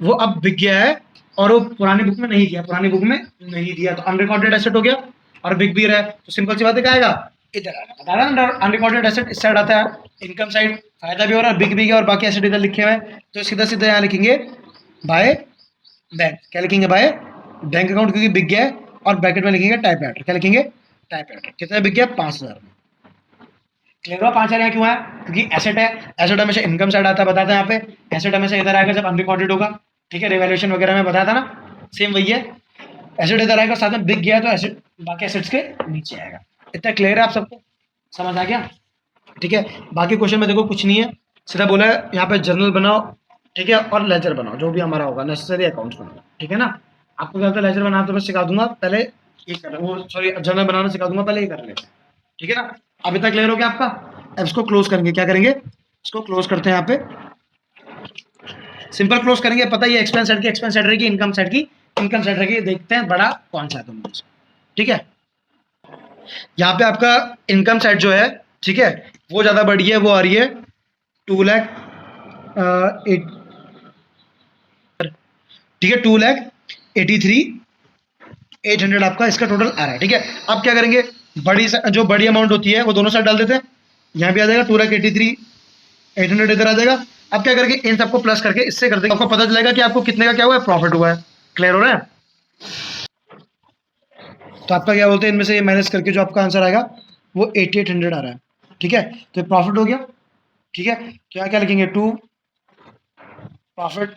[SPEAKER 1] वो अब बिक गया है और वो पुरानी बुक में नहीं दिया। पुरानी बुक में नहीं दिया, तो अनरिकॉर्डेड एसेट हो गया। और बिग भी रहा है, तो सिंपल सी बात है क्या आएगा, इधर आएगा। बता रहा ना अनरिकॉर्डेड एसेट इस साइड आता है, इनकम साइड फायदा भी हो रहा है, बिग भी है और बाकी एसेट इधर लिखे हुए हैं, तो सीधा सीधा यहाँ लिखेंगे बाय बैंक। क्या लिखेंगे, बाय बैंक अकाउंट, क्योंकि बिग है, और ब्रैकेट में लिखेंगे टाइप राइटर। क्या लिखेंगे, टाइप राइटर। कितना बिग गया, 5,000 में। क्लियर हुआ, 5,000 यहाँ क्यों है, क्योंकि एसेट है, एसेट हमेशा इनकम साइड आता है, बताते हैं यहाँ पे एसेट हमेशा इधर आएगा जब अनरिकॉर्डेड होगा, ठीक है, रिवैल्यूएशन वगैरह में बताया था ना, सेम वही है, एसेट इधर आएगा, साथ में बिक गया तो एसेट बाकी एसेट्स के नीचे आएगा। इतना क्लियर है आप सबको, समझ आ गया, ठीक है। बाकी क्वेश्चन में देखो कुछ नहीं है, सीधा बोला है यहाँ पे जर्नल बनाओ, ठीक है, और लेजर बनाओ, जो भी हमारा होगा नेसेसरी अकाउंट्स बनाओ, ठीक है ना। आपको क्या होता है लेजर बनाना, तो मैं सिखा दूंगा, पहले ये कर वो सॉरी जर्नल बनाना सिखा दूंगा, पहले ये कर लेते हैं, ठीक है ना। अब इतना क्लियर हो गया आपका। अब इसको क्लोज करेंगे, क्या करेंगे, इसको क्लोज करते हैं, यहाँ पे सिंपल क्लोज करेंगे, पता ही एक्सपेंस साइड की एक्सपेंस साइड रहेगी, इनकम साइड की इनकम साइड रहेगी, देखते हैं बड़ा कौन सा है तुम, ठीक है। यहाँ पे आपका इनकम साइड जो है, ठीक है, वो ज्यादा बड़ी है, वो आ रही है 2,00,000 ठीक है, 2,83,800 आपका इसका टोटल आ रहा है, ठीक है। अब क्या करेंगे, जो बड़ी अमाउंट होती है वो दोनों साइड डाल देते हैं, यहाँ भी आ जाएगा 2,83,800 इधर आ जाएगा। अब क्या करेंगे, इन सबको प्लस करके इससे कर देंगे, आपको पता चलेगा कि आपको कितने का क्या हुआ है, प्रॉफिट हुआ है। क्लियर हो रहा है, तो आपका क्या बोलते हैं, इनमें से ये माइनस करके जो आपका आंसर आएगा वो 8,800 आ रहा है, ठीक है, तो प्रॉफिट हो गया, ठीक है। तो यहाँ क्या लिखेंगे, to profit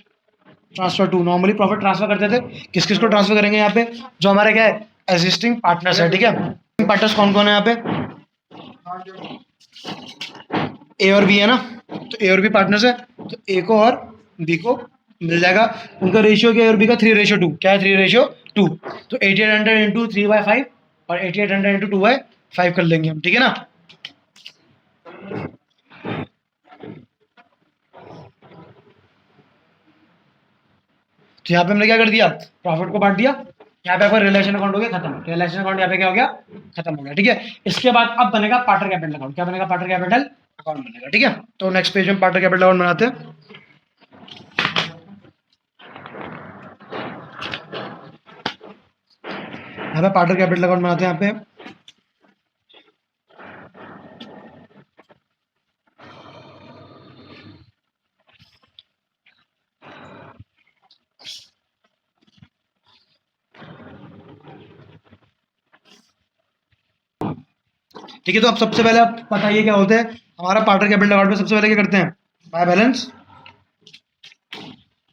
[SPEAKER 1] transfer to, normally profit transfer करते थे, किस किस को ट्रांसफर करेंगे, यहाँ पे जो हमारे क्या है एग्जिस्टिंग पार्टनर्स है, ठीक है। पार्टनर्स कौन कौन है यहाँ पे, ए और बी है ना, तो ए और बी पार्टनर्स है, तो ए को और बी को मिल जाएगा, उनका रेशियो क्या है, ए और बी का 3:2, क्या है 3:2, तो 8,800 इंटू 3/5 और 8,800 इंटू 2/5 कर लेंगे हम, ठीक है ना। तो यहाँ पे हमने क्या कर दिया, प्रॉफिट को बांट दिया, यहाँ पे आपका रिलेशन अकाउंट हो गया खत्म, रिलेशन अकाउंट यहाँ पे क्या हो गया, खत्म हो गया, ठीक है। इसके बाद अब बनेगा पार्टनर कैपिटल अकाउंट, क्या बनेगा, पार्टनर कैपिटल अकाउंट बनेगा, ठीक है। तो नेक्स्ट पेज में पार्टनर कैपिटल अकाउंट बनाते हैं। यहाँ पे पार्टनर कैपिटल अकाउंट बनाते हैं, यहाँ पे ठीक है। तो अब सबसे पहले आप बताइए क्या होता है हमारा पार्टनर कैपिटल अकाउंट में, सबसे पहले क्या करते हैं, बाय बैलेंस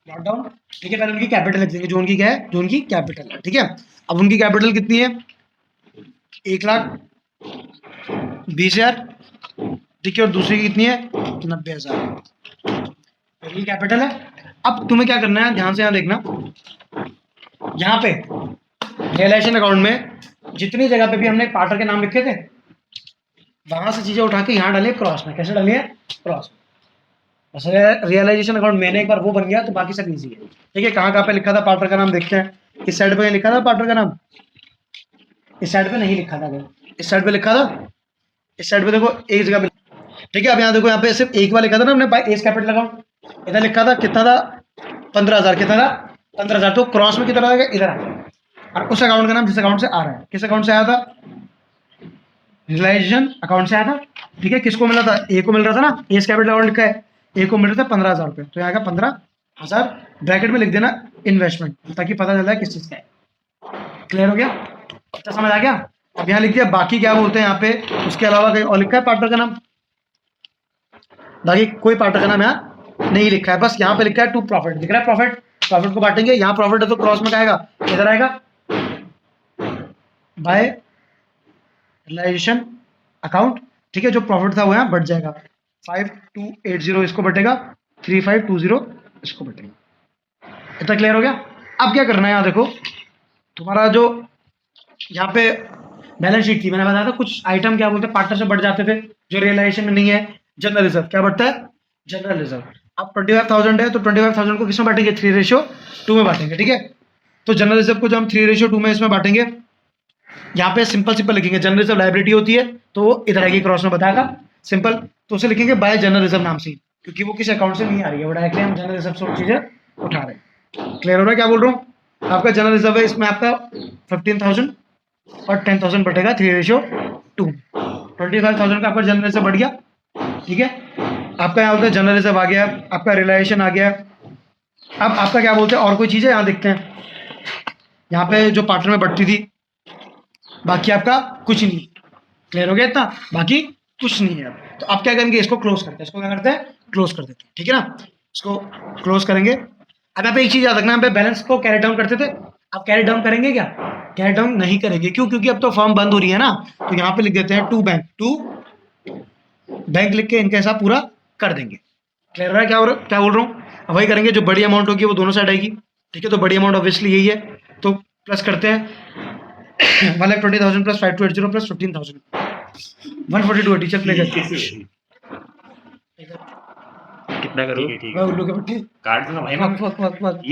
[SPEAKER 1] नोट डाउन, ठीक है। पहले उनकी कैपिटल लिख देंगे, जो उनकी क्या है, जो उनकी कैपिटल है, ठीक है। अब उनकी कैपिटल कितनी है, 1,20,000, ठीक है, और दूसरी की कितनी है, 90,000, पहली कैपिटल है। अब तुम्हें क्या करना है, ध्यान से यहाँ देखना, यहाँ पे रियलाइजेशन अकाउंट में जितनी जगह पे भी हमने पार्टनर के नाम लिखे थे, वहां से चीजें उठा के यहाँ डालिए क्रॉस में, कैसे डालिए, क्रॉस में। बस रियलाइजेशन अकाउंट मैंने एक बार वो बन गया तो बाकी सब इजी है, ठीक है। कहाँ कहाँ पे लिखा था पार्टनर का नाम, देखते हैं, इस साइड पे लिखा था पार्टनर का नाम, इस साइड पे नहीं लिखा था, इस साइड पे लिखा था, इस साइड पे देखो एक जगह पे, ठीक है। अब यहाँ देखो, यहाँ पे सिर्फ एक बार लिखा था ना हमने बाय एस कैपिटल अकाउंट, इधर लिखा था कितना था, 15,000, कितना था 15,000, तो क्रॉस में कितना आएगा, इधर आएगा, और उस अकाउंट का नाम जिस अकाउंट से आ रहा है, किस अकाउंट से आया था, रियलाइजेशन अकाउंट से आया था, ठीक है। किसको मिला था, ए को मिल रहा था ना, एस कैपिटल अकाउंट लिखा है, ए को मिल रहा था 15,000 रुपये, तो यहाँ का 15,000 ब्रैकेट में लिख देना इन्वेस्टमेंट, ताकि पता चल जाए किस चीज का है। क्लियर हो गया, अच्छा समझ आ गया। अब यहाँ लिख दिया, बाकी क्या बोलते हैं यहाँ पे, उसके अलावा कहीं और लिखा है पार्टनर का नाम, बाकी कोई पार्टनर का नाम यहाँ नहीं लिखा है, बस यहाँ पे लिखा है टू प्रॉफिट, दिख रहा है प्रॉफिट, प्रॉफिट को बांटेंगे, यहाँ प्रॉफिट है तो क्रॉस में क्या आएगा, इधर आएगा बाय रियलाइजेशन अकाउंट, ठीक है। जो प्रॉफिट था वो यहाँ बढ़ जाएगा, 5,280 इसको बटेगा, 3,520 इसको बटेगा, इतना क्लियर हो गया। अब क्या करना है, यहाँ देखो तुम्हारा जो यहाँ पे बैलेंस शीट थी, मैंने बताया था कुछ आइटम क्या बोलते हैं पार्टनर से बढ़ जाते थे, जो रियलाइजेशन में नहीं है, जनरल रिजर्व क्या बढ़ता है, जनरल रिजर्व। अब 25,000 है तो 25,000 को किसमें बांटेंगे, 3:2 में बांटेंगे, ठीक है। तो जनरल रिजर्व को जो हम 3:2 में इसमें बांटेंगे, यहाँ पे सिंपल सिंपल लिखेंगे, जनरल रिजर्व लाइबिलिटी होती है तो वो इधर आएगी, क्रॉस में बताएगा सिंपल, तो उसे लिखेंगे बाय जनरल रिजर्व नाम से, क्योंकि वो किस अकाउंट से नहीं आ रही है, वो डायरेक्टली हम जनरल रिजर्व से चीजें उठा रहे हैं। क्लियर हो रहा है क्या बोल रहा हूँ, आपका जनरल रिजर्व है, इसमें आपका 15,000, और 10,000 बटेगा 3:2। 25,000 का आपका जनरल से बढ़ गया, ठीक है। आपका यहाँ बोलते हैं जनरल रिजर्व आ गया, आपका रियलाइजेशन आ गया। अब आपका क्या बोलते हैं और कोई चीज़ है, यहाँ देखते हैं। यहाँ पे जो पार्टनर में बढ़ती थी, बाकी आपका कुछ नहीं। क्लियर हो गया इतना, बाकी कुछ नहीं है। तो आप क्या करेंगे, इसको क्लोज करते हैं, इसको क्या करते हैं, क्लोज कर देते हैं, ठीक है ना। इसको क्लोज करेंगे। अब यहाँ पे एक चीज याद रखना, यहाँ पे बैलेंस को कैरी डाउन करते थे, अब कैरी डाउन करेंगे क्या, कैरी डाउन नहीं करेंगे। क्यों, क्योंकि अब तो फर्म बंद हो रही है ना। तो यहाँ पे लिख देते हैं टू बैंक लिख के इनका हिसाब पूरा कर देंगे। क्लियर है क्या बोल रहा हूँ। अब वही करेंगे, जो बड़ी अमाउंट होगी वो दोनों साइड आएगी, ठीक है। तो बड़ी अमाउंट ऑब्वियसली यही है, तो प्लस करते हैं 1,20,000 प्लस 5,280 प्लस 15,000 142 टीचर प्ले करते हैं।
[SPEAKER 2] कितना करूँ?
[SPEAKER 1] मैं उल्लू के पट्टी
[SPEAKER 2] काट दूंगा भाई मैं। ये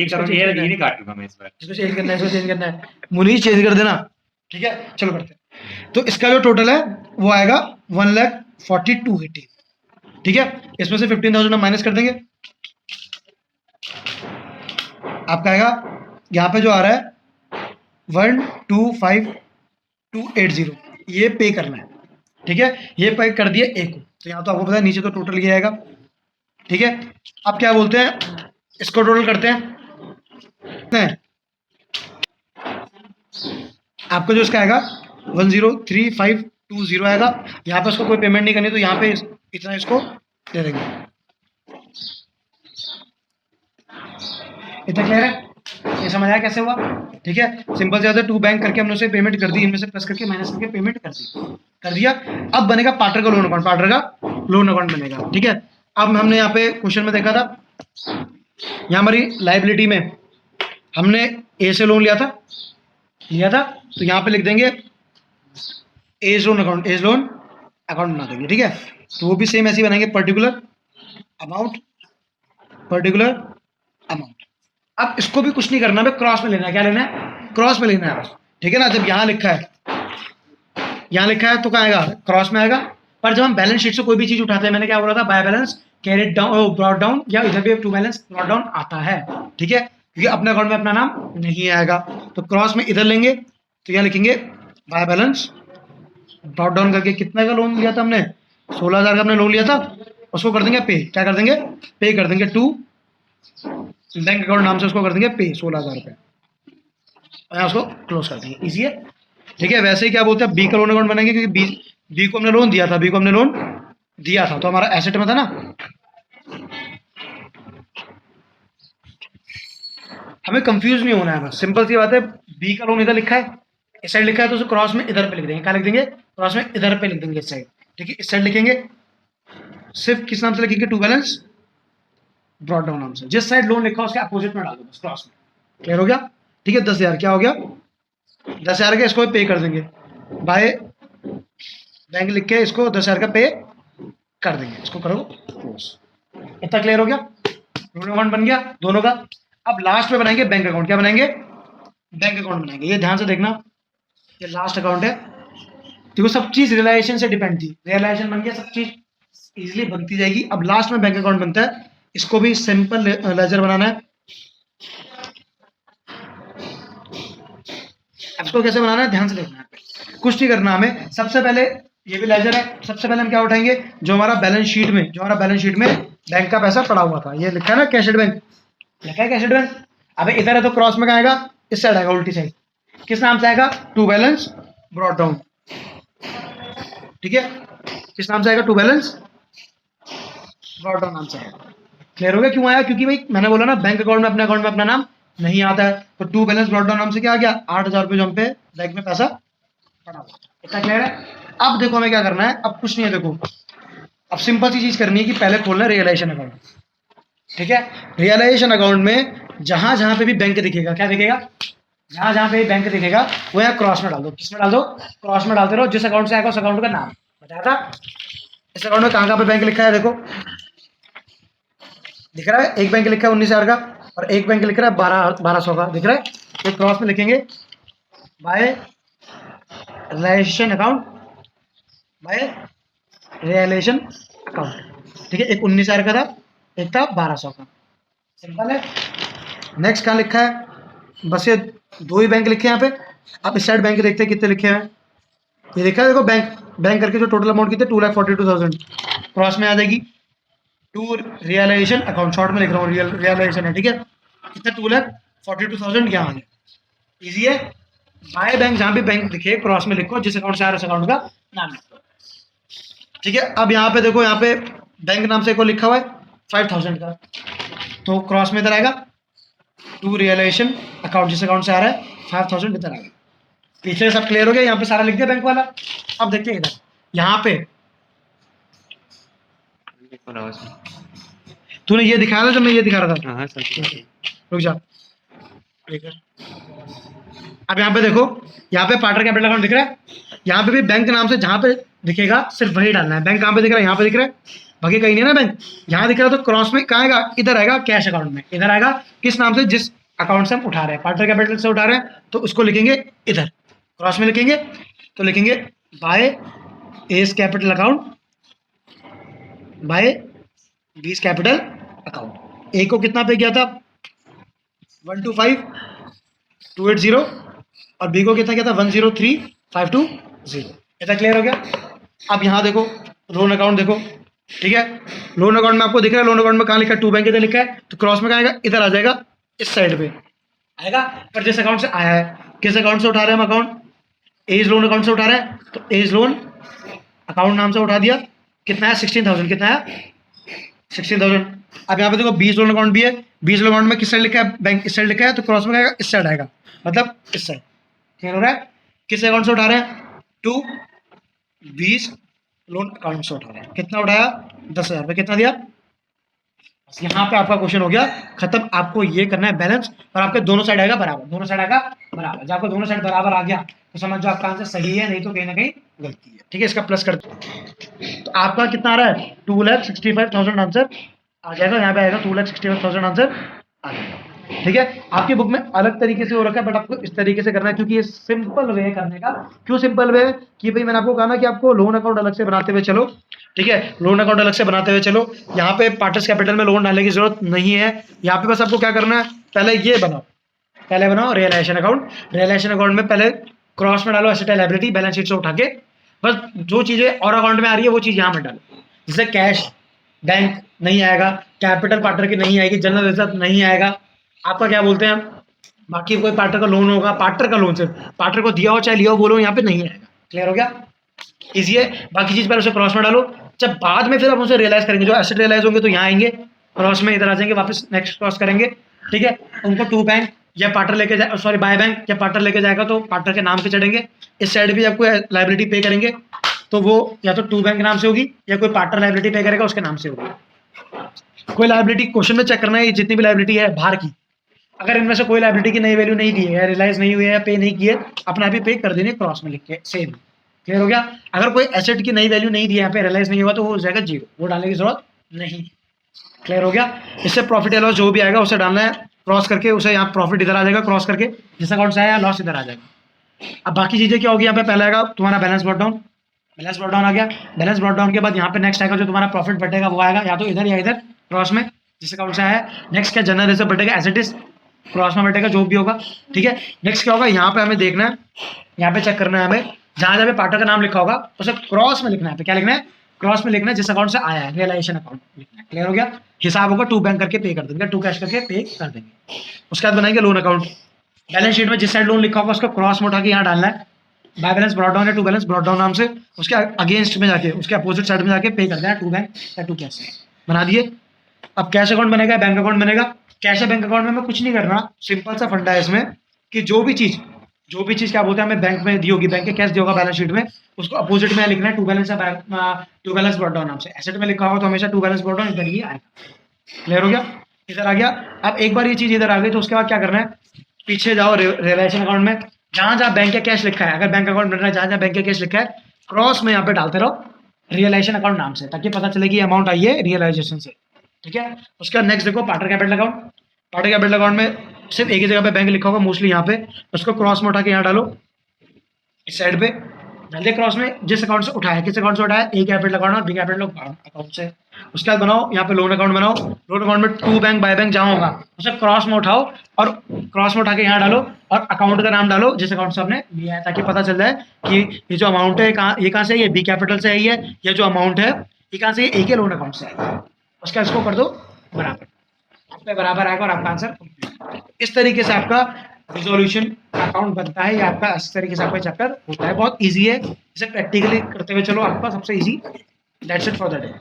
[SPEAKER 1] इसको
[SPEAKER 2] करो,
[SPEAKER 1] change
[SPEAKER 2] ये
[SPEAKER 1] करना है।
[SPEAKER 2] नहीं काटूंगा मैं इस बार।
[SPEAKER 1] इसको चेंज करना है, इसको चेंज करना है, मुनीष चेंज कर देना, ठीक है। चलो करते हैं। तो इसका जो टोटल है वो आएगा 1,42,80, ठीक है। इसमें से 15,000 हम माइनस कर देंगे। आपका आएगा यहाँ पे जो आ रहा है 1,25,280, ये पे करना है, ठीक है। ये पे कर दिया एक को, तो यहाँ तो आपको पता है नीचे तो टोटल ये आएगा, ठीक है। अब क्या बोलते हैं, इसको टोटल करते हैं। आपका जो इसका आएगा 1,03,520 आएगा। यहाँ पे उसको कोई पेमेंट नहीं करनी, तो यहाँ पे इतना इसको दे देंगे। इतना क्लियर है, ये समझ आया कैसे हुआ, ठीक है। सिंपल से टू बैंक करके हमने उसे पेमेंट कर दी, इनमें से प्लस करके माइनस करके पेमेंट कर दिया। अब बनेगा पार्टनर का लोन अकाउंट, पार्टनर का लोन अकाउंट बनेगा, ठीक है। अब हमने यहाँ पे क्वेश्चन में देखा था, यहाँ हमारी लाइबिलिटी में हमने ए से लोन लिया था, तो यहाँ पे लिख देंगे एज लोन अकाउंट बना देंगे, ठीक है। तो वो भी सेम ऐसे ही बनाएंगे, पर्टिकुलर अमाउंट। अब इसको भी कुछ नहीं करना, हमें क्रॉस में लेना है। क्या लेना है, क्रॉस में लेना है, ठीक है ना। जब यहाँ लिखा है तो क्या आएगा, क्रॉस में आएगा। पर जब हम बैलेंस शीट से कोई भी चीज उठाते हैं, मैंने क्या बोला था, by balance carried down, brought down, या इधर भी टू बैलेंस ब्रॉट डाउन आता है, ठीक है। क्योंकि अपने अकाउंट में अपना नाम नहीं आएगा, तो क्रॉस में इधर लेंगे, तो यहाँ लिखेंगे बाय बैलेंस ब्रॉट डाउन करके। कितने का लोन लिया था हमने, 16,000 का हमने लोन लिया था, उसको कर देंगे पे। क्या कर देंगे, पे कर देंगे टू बैंक अकाउंट नाम से, उसको कर देंगे पे 16,000 रुपये, उसको क्लोज कर देंगे। इजी है, ठीक है। वैसे ही क्या बोलते हैं, बी का लोन अकाउंट बनाएंगे, क्योंकि बी को हमने लोन दिया था, तो हमारा एसेट में था ना। हमें कंफ्यूज नहीं होना है, बस सिंपल सी बात है। बी का लोन इधर लिखा है, इस साइड लिखा है, तो उसे क्रॉस में इधर पे लिख देंगे। क्या लिख देंगे, क्रॉस में इधर पे लिख देंगे, इस साइड, ठीक है। इस साइड लिखेंगे सिर्फ किस नाम से लिखेंगे, टू बैलेंस ब्रॉट डाउन नाम से। जिस साइड लोन लिखा है उसके अपोजिट में डाल दो बस, क्रॉस में। क्लियर हो गया, ठीक है। 10,000 क्या हो गया, 10,000 का इसको पे कर देंगे, बाय बैंक लिख के इसको 10,000 का पे कर देंगे, इसको करो क्लोज। इतना क्लियर हो गया, लोन अकाउंट बन गया दोनों का। अब लास्ट में बनाएंगे बैंक अकाउंट। क्या बनाएंगे, बैंक अकाउंट बनाएंगे। ये ध्यान से देखना, ये लास्ट अकाउंट है। देखो सब चीज रियलाइजेशन से डिपेंड थी, रियलाइजेशन बन गया, सब चीज इजीली बनती जाएगी। अब लास्ट में बैंक अकाउंट बनता है, इसको भी सिंपल लेजर बनाना है। अब इसको कैसे बनाना है, ध्यान से देखना है, कुछ नहीं करना हमें। सबसे पहले ये भी लेजर है, सबसे पहले हम क्या उठाएंगे, जो हमारा बैलेंस शीट में बैंक का पैसा पड़ा हुआ था, ये लिखा है ना कैश बैंक, लिखा है कैश बैंक। अब इधर है तो क्रॉस में क्या आएगा, इस साइड आएगा, उल्टी साइड। किस नाम से आएगा, टू बैलेंस ब्रॉट डाउन, ठीक है। किस नाम से आएगा, टू बैलेंस ब्रॉट डाउन नाम से आएगा। क्लियर हो गया क्यों आया, क्योंकि भाई मैंने बोला ना बैंक अकाउंट में अपना नाम नहीं आता है, तो टू बैलेंस ब्रॉट डाउन नाम से क्या आ गया, 8,000 रुपये जो हम पे बैंक में पैसा पड़ा हुआ। इतना क्लियर है। अब देखो हमें क्या करना है, अब कुछ नहीं है। देखो अब सिंपल सी चीज करनी है कि पहले खोलना है रियलाइजेशन अकाउंट, ठीक है। रियलाइजेशन अकाउंट में जहां जहां पे भी बैंक दिखेगा, क्या दिखेगा, जहां जहां पे भी बैंक दिखेगा वो यहाँ क्रॉस में डाल दो। किसमें डाल दो, क्रॉस में डालते रहो। जिस अकाउंट से आएगा उस अकाउंट का नाम बताया था। इस अकाउंट में कहाँ पे बैंक लिखा है, देखो दिख रहा है। एक बैंक लिखा है 19,000 का, और एक बैंक लिख रहा है 1200 का, दिख रहा है। तो क्रॉस में लिखेंगे बाय रियलाइजेशन अकाउंट, ठीक है। एक 19,000 का था, एक था 1200 का, सिंपल है। नेक्स्ट कहाँ लिखा है, बस ये दो ही बैंक लिखे हैं यहाँ पे, अब इस साइड बैंक देखते हैं कितने लिखे हैं, ये देखा है देखो, बैंक करके जो टोटल अमाउंट कितने 2,42,000 क्रॉस में आ जाएगी टू रियलाइजेशन अकाउंट, शॉर्ट में लिख रहा हूँ रियलाइजेशन है, ठीक है। कितना 2,42,000 यहाँ आ गया। ईजी है। बाय बैंक, जहाँ भी बैंक दिखे क्रॉस में लिखो, जिस अकाउंट से आ रहा है उस अकाउंट का नाम लिखो, ठीक है। अब यहाँ पे देखो, यहाँ पे बैंक नाम से को लिखा हुआ है 5,000 का, तो क्रॉस में इधर आएगा टू रियलाइजेशन अकाउंट, जिस अकाउंट से आ रहा है 5,000 इधर आएगा। पीछे सब क्लियर हो गया, यहाँ पे सारा लिख दिया बैंक वाला। अब देखते हैं इधर, यहाँ पे तूने ये दिखाया था जब मैं ये दिखा रहा था,
[SPEAKER 2] हाँ सर।
[SPEAKER 1] रुक जा। अब यहाँ पे देखो, यहाँ पे पार्टनर कैपिटल अकाउंट दिख रहा है, यहाँ पे भी बैंक के नाम से जहाँ पे दिखेगा सिर्फ वही डालना है। बैंक कहाँ पे दिख रहा है, यहाँ पे दिख रहा है, बाकी कहीं नहीं ना बैंक, यहाँ दिख रहा है, तो क्रॉस में कहाँ आएगा, इधर आएगा कैश अकाउंट में, इधर आएगा किस नाम से, जिस अकाउंट से हम उठा रहे हैं, पार्टनर कैपिटल से उठा रहे हैं, तो उसको लिखेंगे इधर क्रॉस में लिखेंगे, तो लिखेंगे by S capital account, by B's capital account. A को कितना पे किया था 125,280 और बी को कितना किया था 103,520। इतना क्लियर हो गया। अब यहाँ देखो लोन अकाउंट देखो, ठीक है। लोन अकाउंट में आपको दिख रहा है, लोन अकाउंट में कहाँ लिखा है, टू बैंक इधर लिखा है, तो क्रॉस में कहाँ आएगा, इधर आ जाएगा, इस साइड पे आएगा। पर जिस अकाउंट से आया है, किस अकाउंट से उठा रहे हैं हम अकाउंट, एज लोन अकाउंट से उठा रहे हैं, तो एज लोन अकाउंट नाम से उठा दिया। कितना है 16,000, कितना है 16,000। अब यहाँ पे देखो 20 लोन अकाउंट भी है, 20 लोन अकाउंट में किस साइड लिखा है, बैंक इस साइड लिखा है, तो क्रॉस में आएगा इस साइड आएगा, मतलब इस साइड। क्लियर हो रहा है। किस अकाउंट से उठा रहे हैं, टू 20 लोन अकाउंट से उठा रहे हैं। कितना उठाया 10,000 रुपये, कितना दिया। बस यहाँ पे आपका क्वेश्चन हो गया खत्म। आपको ये करना है बैलेंस, और आपके दोनों साइड आएगा बराबर, दोनों साइड आएगा बराबर। जब आपको दोनों साइड बराबर आ गया तो समझ जो आपका आंसर सही है, नहीं तो कहीं ना कहीं गलती है, ठीक है। इसका प्लस कर दो, तो आपका कितना आ रहा है 2,65,000 आंसर आ जाएगा। यहाँ पे आएगा 2,65,000 आंसर आ जाएगा, ठीक है। आपकी बुक में अलग तरीके से हो रखा है, बट आपको इस तरीके से करना है, क्योंकि ये सिंपल वे है करने का। क्यों सिंपल वे है कि भाई मैंने आपको कहा ना कि आपको लोन अकाउंट अलग से बनाते हुए चलो, ठीक है। लोन अकाउंट अलग से बनाते हुए चलो, यहाँ पे पार्टनर्स कैपिटल में लोन डालने की जरूरत नहीं है। यहाँ पे बस आपको क्या करना है, पहले ये बनाओ, पहले बनाओ रियलाइजेशन अकाउंट। रियलाइजेशन अकाउंट में पहले क्रॉस में डालो एसेट लायबिलिटी, बैलेंस शीट से उठा के, बस जो चीजें और अकाउंट में आ रही है वो चीज यहाँ में डालो। जैसे कैश बैंक नहीं आएगा, कैपिटल पार्टनर की नहीं आएगी, जनरल रिजर्व नहीं आएगा, आपका क्या बोलते हैं, बाकी कोई पार्टनर का लोन होगा, पार्टनर का लोन सिर्फ पार्टनर को दिया हो चाहे लिया हो, बोलो यहाँ पे नहीं आएगा। क्लियर हो गया, इजी है। बाकी चीज पहले उसे क्रॉस में डालो, जब बाद में फिर आप उसे रियलाइज करेंगे, जो एसेट रियलाइज होंगे तो यहाँ आएंगे क्रॉस में, इधर आ जाएंगे वापस नेक्स्ट क्रॉस करेंगे, ठीक है। उनको टू बैंक या पार्टनर लेके जाए, सॉरी बाय बैंक या पार्टनर लेके जाएगा तो पार्टनर के नाम पे चढ़ेंगे। इस साइड भी आपको लाइबिलिटी पे करेंगे तो वो या तो टू बैंक के नाम से होगी या कोई पार्टनर लाइबिलिटी पे करेगा उसके नाम से होगी। कोई लाइबिलिटी क्वेश्चन में चेक करना है, जितनी भी लाइबिलिटी है बाहर की, अगर इनमें से कोई लाइबिलिटी की नई वैल्यू नहीं दी है, रियलाइज नहीं हुई है या पे नहीं की है, अपना भी पे कर देने क्रॉस में लिख के सेम। क्लियर हो गया। अगर कोई एसेट की नई वैल्यू नहीं दी है, यहाँ पे रियलाइज नहीं हुआ तो वो हो जाएगा 0, वो डालने की जरूरत नहीं। क्लियर हो गया। इससे प्रॉफिट या लॉस जो भी आएगा उसे डालना है क्रॉस करके, उसे यहाँ प्रॉफिट इधर आ जाएगा क्रॉस करके, जिस अकाउंट से आया लॉस इधर आ जाएगा। अब बाकी चीजें क्या होगी, यहाँ पे पहले आएगा तुम्हारा balance brought down, balance brought down आ गया। बैलेंस ब्रॉट डाउन के बाद यहाँ पे नेक्स्ट आएगा जो तुम्हारा प्रॉफिट बटेगा वो आएगा या तो इधर या इधर क्रॉस में, जिस अकाउंट से आया। नेक्स्ट क्या जनरल रिजर्व बटेगा, एसेट इज क्रॉस में बटेगा जो भी होगा, ठीक है। नेक्स्ट क्या होगा, यहाँ पे हमें देखना है, यहाँ पे चेक करना है हमें, जहां जहाँ पे पार्टनर का नाम लिखा होगा उसे क्रॉस में लिखना है। क्या लिखना है, क्रॉस में लिखना है जिस अकाउंट से आया है, रियलाइजेशन अकाउंट लिखना है। क्लियर हो गया। हिसाब होगा टू बैंक करके पे कर देंगे, टू कैश करके पे कर देंगे। उसके बाद बनाएंगे लोन अकाउंट। बैलेंस शीट में जिस साइड लोन लिखा होगा उसको क्रॉस में उठा के यहाँ डालना है, बाय बैलेंस ब्रॉट डाउन या टू बैलेंस ब्रॉट डाउन नाम से, उसके अगेंस्ट में जाके उसके अपोजिट साइड में जाके पे कर देना, टू बैंक या टू कैश बना दिए। अब कैश अकाउंट बनेगा, बैंक अकाउंट बनेगा। कैश या बैंक अकाउंट में मैं कुछ नहीं करना, सिंपल सा फंडा है इसमें कि जो भी चीज क्या बोलते हैं हमें बैंक में दी होगी, बैंक के कैश दिया होगा बैलेंस शीट में, उसको अपोजिट में लिखना है टू बैलेंस या टू बैलेंस ब्रॉट डाउन नाम से। एसेट में लिखा होगा तो हमेशा टू बैलेंस ब्रॉट डाउन इधर ही आएगा। क्लियर हो गया, इधर आ गया। अब एक बार ये चीज इधर आ गई तो उसके बाद क्या करना है, पीछे जाओ रियलाइजेशन अकाउंट में, जहां जहां बैंक का कैश लिखा है, अगर बैंक अकाउंट बन रहा है जहां जहां बैंक का कैश लिखा है क्रॉस में यहाँ पे डालते रहो रियलाइजेशन अकाउंट नाम से, ताकि पता चले कि अमाउंट आई है रियलाइजेशन से, ठीक है। उसके बाद नेक्स्ट देखो partner capital account. Partner capital account में सिर्फ एक ही जगह पे बैंक लिखा होगा मोस्टली, यहाँ पे उसको क्रॉस में उठा के यहाँ डालो इस साइड पे, डाल दिया क्रॉस में, जिस अकाउंट से उठाया, किस अकाउंट से उठाया, ए कैपिटल अकाउंट और बी कैपिटल अकाउंट से। उसके बाद बनाओ यहाँ पे लोन अकाउंट बनाओ, लोन अकाउंट में टू बैंक बाय बैंक जहाँ होगा उसे क्रॉस में उठाओ और क्रॉस में उठा के यहाँ डालो और अकाउंट का नाम डालो जिस अकाउंट से आपने लिया है, ताकि पता चल जाए कि ये जो अमाउंट है ये कहाँ से है, ये बी कैपिटल से है, ये जो अमाउंट है ये कहाँ से है, ए के लोन अकाउंट से है। उसका इसको कर दो बराबर, आपका बराबर आएगा और आपका आंसर कंप्लीट। इस तरीके से आपका रिजोल्यूशन अकाउंट बनता है, या आपका इस तरीके से आपका चैप्टर होता है। बहुत इजी है, इसे प्रैक्टिकली करते हुए चलो, आपका सबसे easy. That's it for the day.